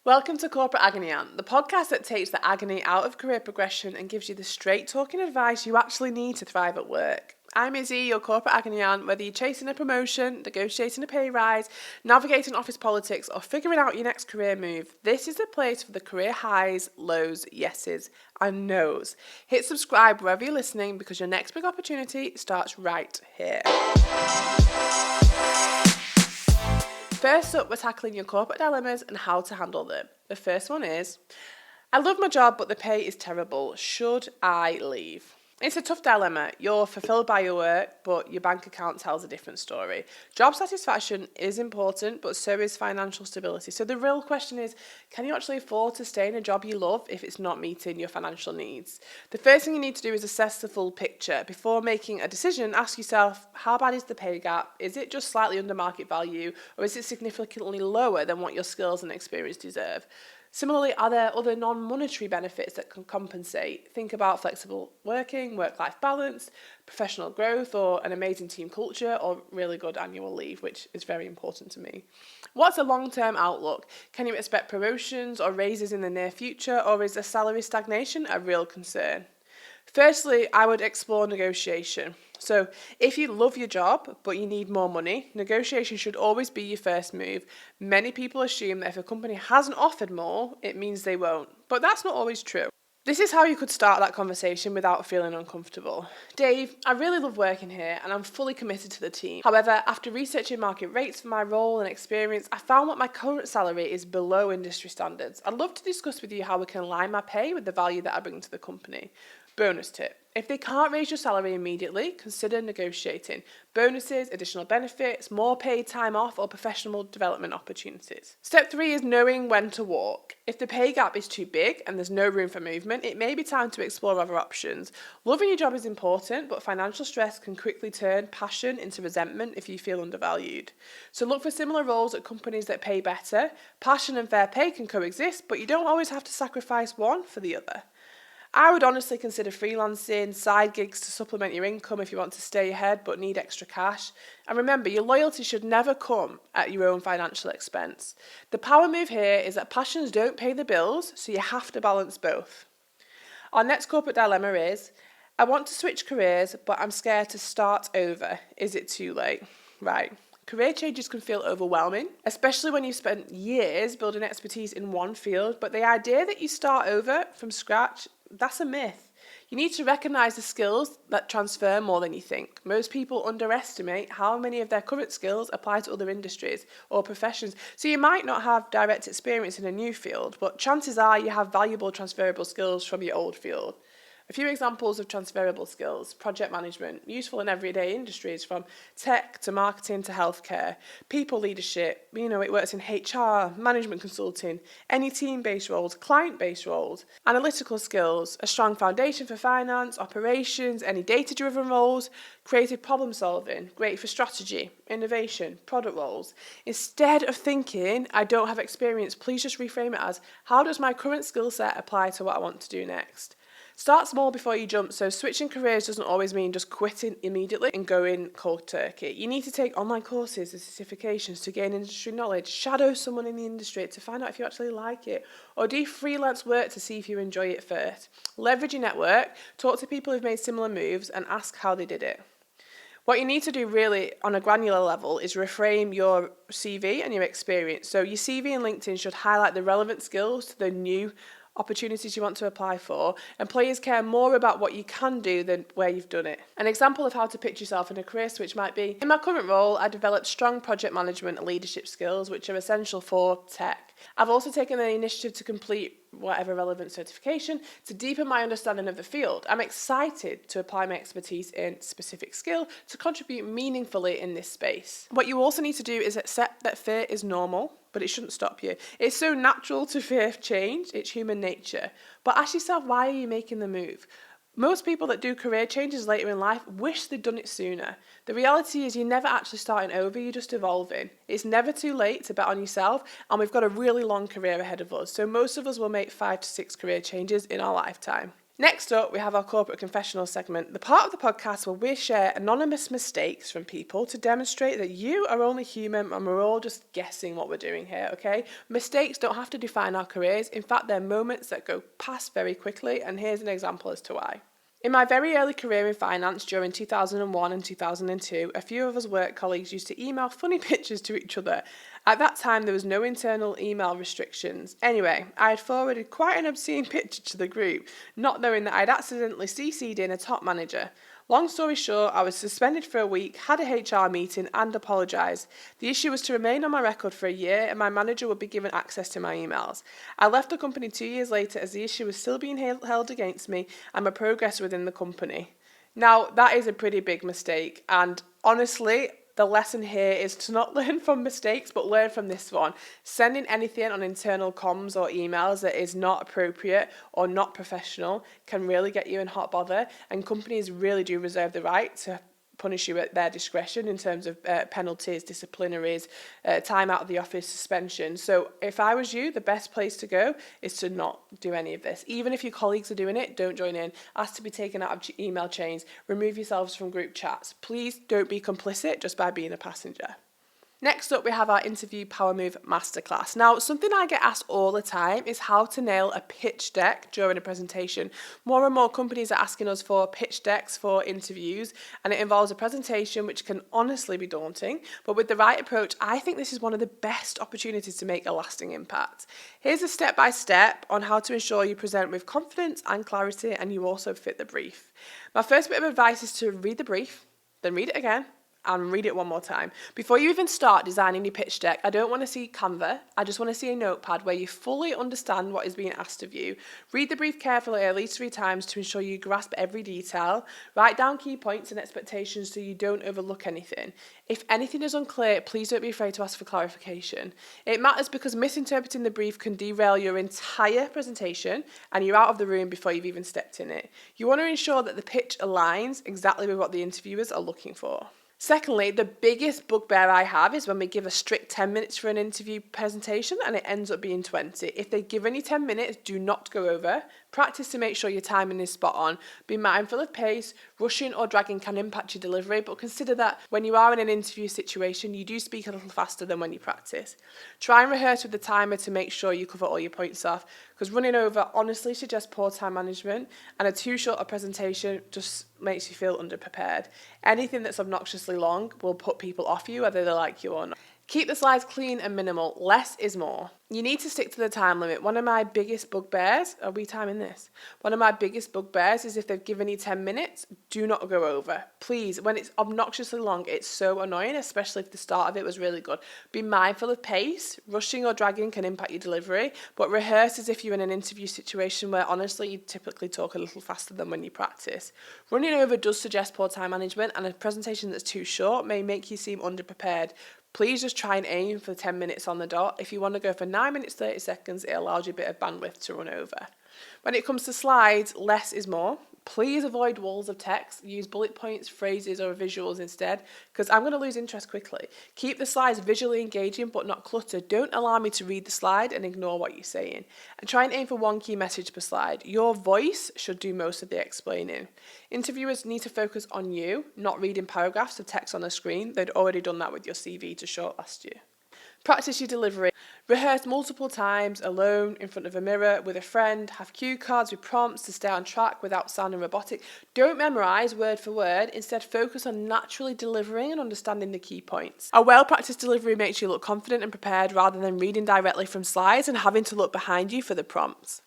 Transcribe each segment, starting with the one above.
Welcome to Corporate Agony Ant, the podcast that takes the agony out of career progression and gives you the straight talking advice you actually need to thrive at work. I'm Izzy, your Corporate Agony Ant. Whether you're chasing a promotion, negotiating a pay rise, navigating office politics, or figuring out your next career move, this is the place for the career highs, lows, yeses, and nos. Hit subscribe wherever you're listening because your next big opportunity starts right here. First up, we're tackling your corporate dilemmas and how to handle them. The first one is, I love my job, but the pay is terrible. Should I leave? It's a tough dilemma. You're fulfilled by your work, but your bank account tells a different story. Job satisfaction is important, but so is financial stability. So the real question is, can you actually afford to stay in a job you love if it's not meeting your financial needs? The first thing you need to do is assess the full picture. Before making a decision, ask yourself, how bad is the pay gap? Is it just slightly under market value, or is it significantly lower than what your skills and experience deserve? Similarly, are there other non-monetary benefits that can compensate? Think about flexible working, work-life balance, professional growth, or an amazing team culture, or really good annual leave, which is very important to me. What's a long-term outlook? Can you expect promotions or raises in the near future, or is a salary stagnation a real concern? Firstly, I would explore negotiation. So if you love your job, but you need more money, negotiation should always be your first move. Many people assume that if a company hasn't offered more, it means they won't. But that's not always true. This is how you could start that conversation without feeling uncomfortable. Dave, I really love working here and I'm fully committed to the team. However, after researching market rates for my role and experience, I found that my current salary is below industry standards. I'd love to discuss with you how we can align my pay with the value that I bring to the company. Bonus tip. If they can't raise your salary immediately, consider negotiating. Bonuses, additional benefits, more paid time off, or professional development opportunities. Step 3 is knowing when to walk. If the pay gap is too big and there's no room for movement, it may be time to explore other options. Loving your job is important, but financial stress can quickly turn passion into resentment if you feel undervalued. So look for similar roles at companies that pay better. Passion and fair pay can coexist, but you don't always have to sacrifice one for the other. I would honestly consider freelancing, side gigs to supplement your income if you want to stay ahead but need extra cash. And remember, your loyalty should never come at your own financial expense. The power move here is that passions don't pay the bills, so you have to balance both. Our next corporate dilemma is, I want to switch careers, but I'm scared to start over. Is it too late? Right. Career changes can feel overwhelming, especially when you've spent years building expertise in one field, but the idea that you start over from scratch, that's a myth. You need to recognise the skills that transfer more than you think. Most people underestimate how many of their current skills apply to other industries or professions. So you might not have direct experience in a new field, but chances are you have valuable transferable skills from your old field. A few examples of transferable skills: project management, useful in everyday industries from tech to marketing to healthcare, people leadership, it works in HR, management consulting, any team-based roles, client-based roles, analytical skills, a strong foundation for finance, operations, any data-driven roles, creative problem solving, great for strategy, innovation, product roles. Instead of thinking, I don't have experience, please just reframe it as, how does my current skill set apply to what I want to do next? Start small before you jump, so switching careers doesn't always mean just quitting immediately and going cold turkey. You need to take online courses and certifications to gain industry knowledge, shadow someone in the industry to find out if you actually like it, or do freelance work to see if you enjoy it first. Leverage your network, talk to people who've made similar moves and ask how they did it. What you need to do really on a granular level is reframe your CV and your experience. So your CV and LinkedIn should highlight the relevant skills to the new opportunities you want to apply for. Employers care more about what you can do than where you've done it. An example of how to pitch yourself in a career switch might be, in my current role, I developed strong project management and leadership skills, which are essential for tech. I've also taken the initiative to complete whatever relevant certification to deepen my understanding of the field. I'm excited to apply my expertise in specific skill to contribute meaningfully in this space. What you also need to do is accept that fear is normal, but it shouldn't stop you. It's so natural to fear change, it's human nature. But ask yourself, why are you making the move? Most people that do career changes later in life wish they'd done it sooner. The reality is you're never actually starting over, you're just evolving. It's never too late to bet on yourself, and we've got a really long career ahead of us. So most of us will make 5 to 6 career changes in our lifetime. Next up, we have our corporate confessional segment, the part of the podcast where we share anonymous mistakes from people to demonstrate that you are only human and we're all just guessing what we're doing here, okay? Mistakes don't have to define our careers. In fact, they're moments that go past very quickly, and here's an example as to why. In my very early career in finance during 2001 and 2002, a few of us work colleagues used to email funny pictures to each other. At that time, there was no internal email restrictions. Anyway, I had forwarded quite an obscene picture to the group, not knowing that I'd accidentally CC'd in a top manager. Long story short, I was suspended for a week, had a HR meeting and apologised. The issue was to remain on my record for a year and my manager would be given access to my emails. I left the company 2 years later as the issue was still being held against me and my progress within the company. Now, that is a pretty big mistake, and honestly, the lesson here is to not learn from mistakes, but learn from this one. Sending anything on internal comms or emails that is not appropriate or not professional can really get you in hot bother, and companies really do reserve the right to punish you at their discretion in terms of penalties, disciplinaries, time out of the office, suspension. So if I was you, the best place to go is to not do any of this. Even if your colleagues are doing it, don't join in. Ask to be taken out of email chains. Remove yourselves from group chats. Please don't be complicit just by being a passenger. Next up, we have our interview power move masterclass. Now, something I get asked all the time is how to nail a pitch deck during a presentation. More and more companies are asking us for pitch decks for interviews, and it involves a presentation which can honestly be daunting, but with the right approach, I think this is one of the best opportunities to make a lasting impact. Here's a step-by-step on how to ensure you present with confidence and clarity, and you also fit the brief. My first bit of advice is to read the brief, then read it again, and read it one more time. Before you even start designing your pitch deck, I don't want to see Canva. I just want to see a notepad where you fully understand what is being asked of you. Read the brief carefully at least 3 times to ensure you grasp every detail. Write down key points and expectations so you don't overlook anything. If anything is unclear, please don't be afraid to ask for clarification. It matters because misinterpreting the brief can derail your entire presentation and you're out of the room before you've even stepped in it. You want to ensure that the pitch aligns exactly with what the interviewers are looking for. Secondly, the biggest bugbear I have is when we give a strict 10 minutes for an interview presentation and it ends up being 20. If they give any 10 minutes, do not go over. Practice to make sure your timing is spot on. Be mindful of pace. Rushing or dragging can impact your delivery, but consider that when you are in an interview situation, you do speak a little faster than when you practice. Try and rehearse with the timer to make sure you cover all your points off, because running over honestly suggests poor time management, and a too short a presentation just makes you feel underprepared. Anything that's obnoxiously long will put people off you, whether they like you or not. Keep the slides clean and minimal. Less is more. You need to stick to the time limit. One of my biggest bugbears, are we timing this? One of my biggest bugbears is if they've given you 10 minutes, do not go over. Please, when it's obnoxiously long, it's so annoying, especially if the start of it was really good. Be mindful of pace. Rushing or dragging can impact your delivery, but rehearse as if you're in an interview situation where honestly you typically talk a little faster than when you practice. Running over does suggest poor time management, and a presentation that's too short may make you seem underprepared. Please just try and aim for 10 minutes on the dot. If you want to go for 9 minutes, 30 seconds, it allows you a bit of bandwidth to run over. When it comes to slides, less is more. Please avoid walls of text. Use bullet points, phrases, or visuals instead, because I'm going to lose interest quickly. Keep the slides visually engaging but not cluttered. Don't allow me to read the slide and ignore what you're saying. And try and aim for one key message per slide. Your voice should do most of the explaining. Interviewers need to focus on you, not reading paragraphs of text on a screen. They'd already done that with your CV to shortlist you. Practice your delivery. Rehearse multiple times, alone, in front of a mirror, with a friend. Have cue cards with prompts to stay on track without sounding robotic. Don't memorise word for word. Instead, focus on naturally delivering and understanding the key points. A well-practiced delivery makes you look confident and prepared rather than reading directly from slides and having to look behind you for the prompts.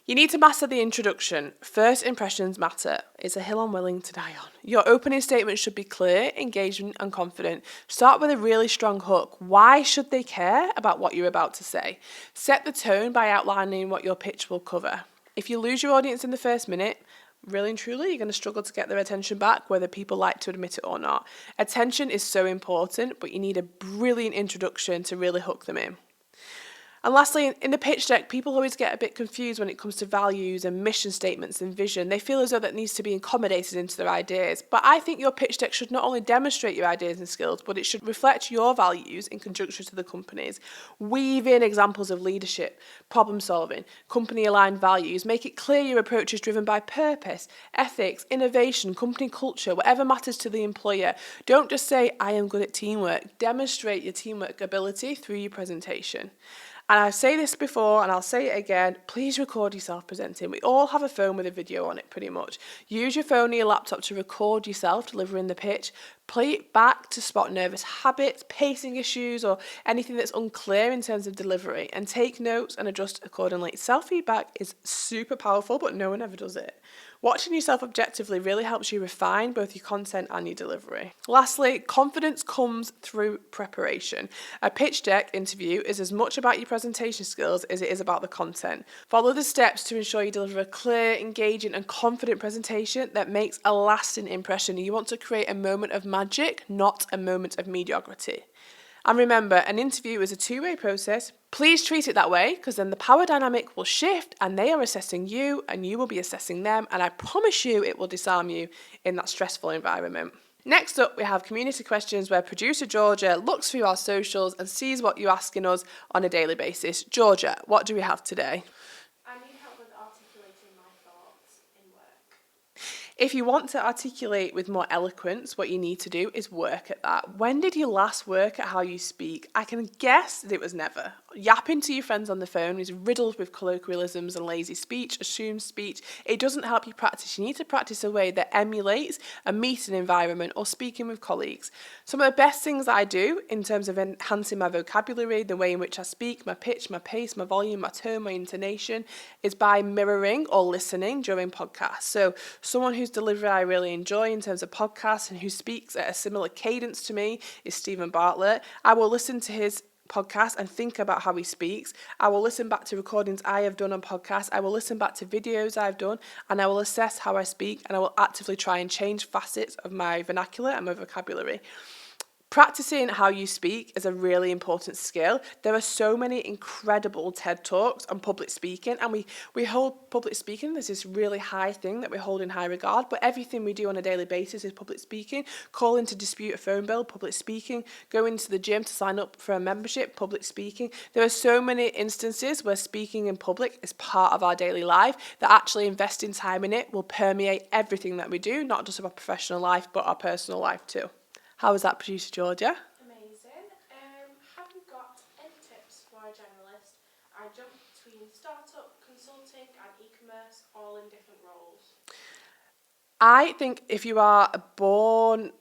You need to master the introduction. First impressions matter. It's a hill I'm willing to die on. Your opening statement should be clear, engaging, and confident. Start with a really strong hook. Why should they care about what you're about to say? Set the tone by outlining what your pitch will cover. If you lose your audience in the first minute, really and truly, you're going to struggle to get their attention back, whether people like to admit it or not. Attention is so important, but you need a brilliant introduction to really hook them in. And lastly, in the pitch deck, people always get a bit confused when it comes to values and mission statements and vision. They feel as though that needs to be accommodated into their ideas. But I think your pitch deck should not only demonstrate your ideas and skills, but it should reflect your values in conjunction to the company's. Weave in examples of leadership, problem solving, company aligned values. Make it clear your approach is driven by purpose, ethics, innovation, company culture, whatever matters to the employer. Don't just say, I am good at teamwork. Demonstrate your teamwork ability through your presentation. And I say this before and I'll say it again, please record yourself presenting. We all have a phone with a video on it pretty much. Use your phone or your laptop to record yourself delivering the pitch. Play it back to spot nervous habits, pacing issues, or anything that's unclear in terms of delivery, and take notes and adjust accordingly. Self-feedback is super powerful, but no one ever does it. Watching yourself objectively really helps you refine both your content and your delivery. Lastly, confidence comes through preparation. A pitch deck interview is as much about your presentation skills as it is about the content. Follow the steps to ensure you deliver a clear, engaging, and confident presentation that makes a lasting impression. You want to create a moment of magic, not a moment of mediocrity. And remember, an interview is a two-way process. Please treat it that way, because then the power dynamic will shift and they are assessing you and you will be assessing them. And I promise you it will disarm you in that stressful environment. Next up, we have community questions where producer Georgia looks through our socials and sees what you're asking us on a daily basis. Georgia, what do we have today? I need help with articulating my thoughts in work. If you want to articulate with more eloquence, what you need to do is work at that. When did you last work at how you speak? I can guess that it was never. Yapping to your friends on the phone is riddled with colloquialisms and lazy speech, assumed speech. It doesn't help you practice. You need to practice a way that emulates a meeting environment or speaking with colleagues. Some of the best things that I do in terms of enhancing my vocabulary, the way in which I speak, my pitch, my pace, my volume, my tone, my intonation, is by mirroring or listening during podcasts. So someone whose delivery I really enjoy in terms of podcasts and who speaks at a similar cadence to me is Stephen Bartlett. I will listen to his podcast and think about how he speaks. I will listen back to recordings I have done on podcasts. I will listen back to videos I've done, and I will assess how I speak, and I will actively try and change facets of my vernacular and my vocabulary. Practicing how you speak is a really important skill. There are so many incredible TED Talks on public speaking, and we hold public speaking as this really high thing that we hold in high regard, but everything we do on a daily basis is public speaking. Calling to dispute a phone bill, public speaking. Going to the gym to sign up for a membership, public speaking. There are so many instances where speaking in public is part of our daily life that actually investing time in it will permeate everything that we do, not just our professional life, but our personal life too. How was that, producer Georgia? Amazing. Have you got any tips for a generalist? I jump between startup, consulting and e-commerce, all in different roles. I think if you are a born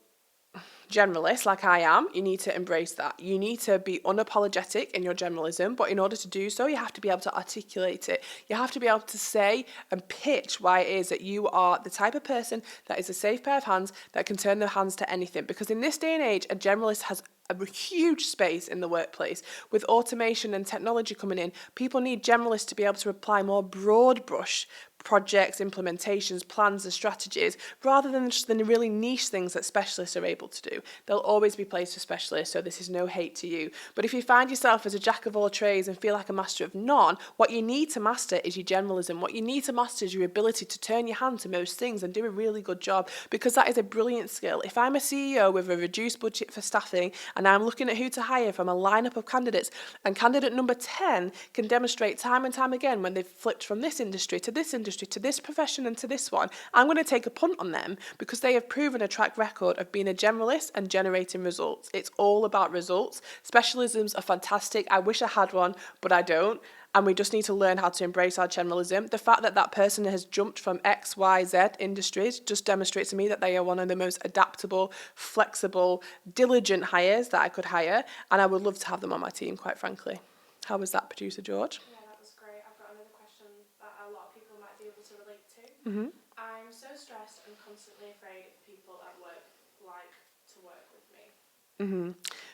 generalist like I am, you need to embrace that. You need to be unapologetic in your generalism, but in order to do so, you have to be able to articulate it. You have to be able to say and pitch why it is that you are the type of person that is a safe pair of hands that can turn their hands to anything. Because in this day and age, a generalist has a huge space in the workplace. With automation and technology coming in, people need generalists to be able to apply more broad brush projects, implementations, plans and strategies, rather than just the really niche things that specialists are able to do. There'll always be place for specialists, so this is no hate to you. But if you find yourself as a jack of all trades and feel like a master of none, what you need to master is your generalism. What you need to master is your ability to turn your hand to most things and do a really good job, because that is a brilliant skill. If I'm a CEO with a reduced budget for staffing and I'm looking at who to hire from a lineup of candidates, and candidate number 10 can demonstrate time and time again when they've flipped from this industry to this industry, to this profession and to this one, I'm going to take a punt on them because they have proven a track record of being a generalist and generating results. It's all about results. Specialisms are fantastic. I wish I had one, but I don't. And we just need to learn how to embrace our generalism. The fact that that person has jumped from X, Y, Z industries just demonstrates to me that they are one of the most adaptable, flexible, diligent hires that I could hire. And I would love to have them on my team, quite frankly. How was that, producer George? Yeah, that was great. I've got another question that a lot of people might be able to relate to. Mm-hmm. I'm so stressed and constantly afraid people at work like to work with me. Mm-hmm.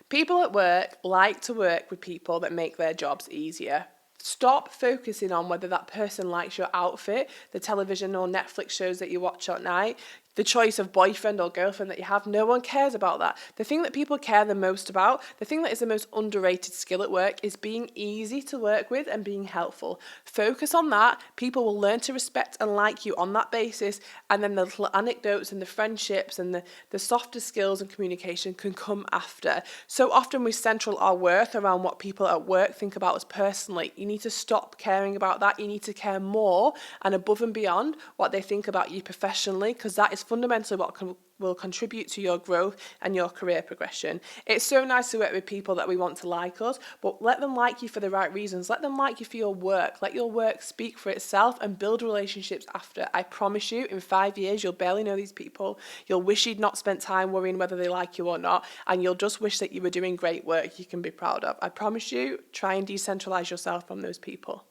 People at work like to work with people that make their jobs easier. Stop focusing on whether that person likes your outfit, the television or Netflix shows that you watch at night. the choice of boyfriend or girlfriend that you have. No one cares about that. The thing that people care the most about, the thing that is the most underrated skill at work, is being easy to work with and being helpful. Focus on that. People will learn to respect and like you on that basis, and then the little anecdotes and the friendships and the softer skills and communication can come after. So often we central our worth around what people at work think about us personally. You need to stop caring about that. You need to care more and above and beyond what they think about you professionally, because that is fundamentally what will contribute to your growth and your career progression. It's so nice to work with people that we want to like us, but let them like you for the right reasons. Let them like you for your work. Let your work speak for itself and build relationships after. I promise you, in 5 years, you'll barely know these people. You'll wish you'd not spent time worrying whether they like you or not, and you'll just wish that you were doing great work you can be proud of. I promise you, try and decentralize yourself from those people.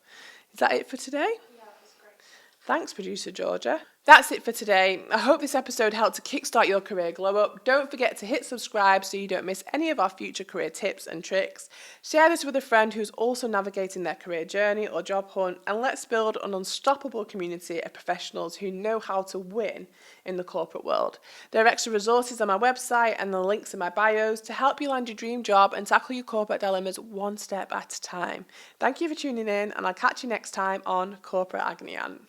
Is that it for today? Yeah, that's great. Thanks, producer Georgia. That's it for today. I hope this episode helped to kickstart your career glow up. Don't forget to hit subscribe so you don't miss any of our future career tips and tricks. Share this with a friend who's also navigating their career journey or job hunt, and let's build an unstoppable community of professionals who know how to win in the corporate world. There are extra resources on my website and the links in my bios to help you land your dream job and tackle your corporate dilemmas one step at a time. Thank you for tuning in, and I'll catch you next time on Corporate Agony Ant.